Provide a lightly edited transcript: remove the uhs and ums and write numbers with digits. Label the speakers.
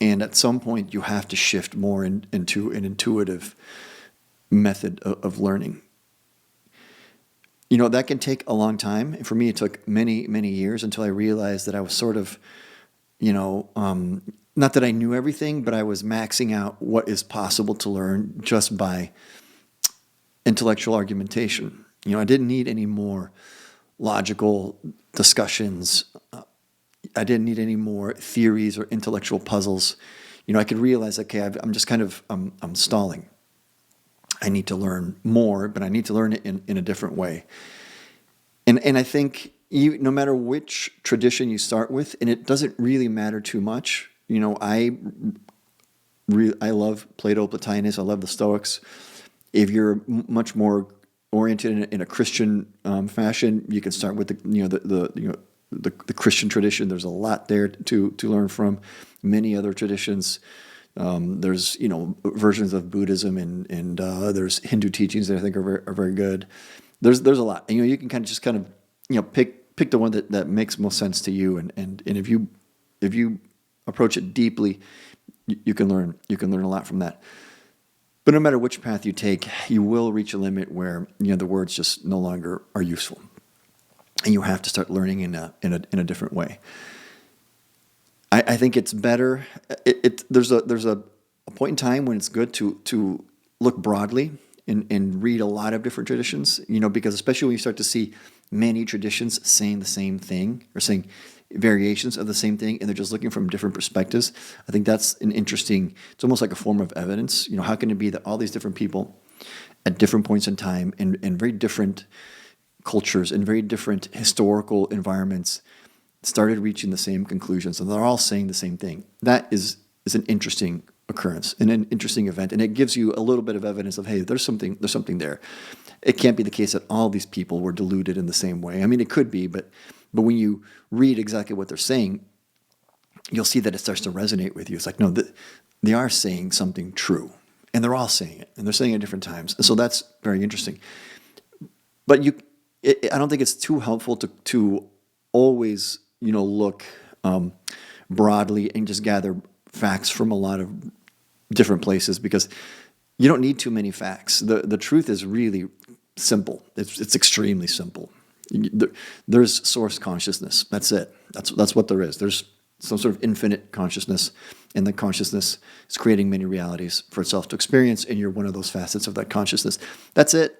Speaker 1: And at some point, you have to shift more into an intuitive method of learning. That can take a long time. For me, it took many, many years until I realized that I was sort of, not that I knew everything, but I was maxing out what is possible to learn just by intellectual argumentation. I didn't need any more logical discussions. I didn't need any more theories or intellectual puzzles. I could realize, okay, I'm just kind of, I'm stalling. I need to learn more, but I need to learn it in a different way. And I think no matter which tradition you start with, and it doesn't really matter too much. I love Plato, Plotinus. I love the Stoics. If you're much more oriented in a Christian fashion, you can start with the Christian tradition. There's a lot there to learn from. Many other traditions. There's versions of Buddhism and there's Hindu teachings that I think are very good. There's a lot. And, you can kind of pick the one that makes most sense to you. And if you approach it deeply, you can learn a lot from that. But no matter which path you take, you will reach a limit where the words just no longer are useful, and you have to start learning in a different way. I think it's better. There's a point in time when it's good to look broadly and read a lot of different traditions. Because especially when you start to see many traditions saying the same thing or saying variations of the same thing, and they're just looking from different perspectives. I think that's an interesting. It's almost like a form of evidence. How can it be that all these different people at different points in time and very different cultures and very different historical environments started reaching the same conclusions, and they're all saying the same thing? That is an interesting occurrence and an interesting event, and it gives you a little bit of evidence of, hey, there's something there. It can't be the case that all these people were deluded in the same way. I mean, it could be, but when you read exactly what they're saying, you'll see that it starts to resonate with you. It's like, no, they are saying something true, and they're all saying it, and they're saying it at different times. And so that's very interesting. But I don't think it's too helpful to always look broadly and just gather facts from a lot of different places, because you don't need too many facts. The truth is really simple. It's extremely simple. There's source consciousness. That's it. That's what there is. There's some sort of infinite consciousness, and the consciousness is creating many realities for itself to experience, and you're one of those facets of that consciousness. That's it.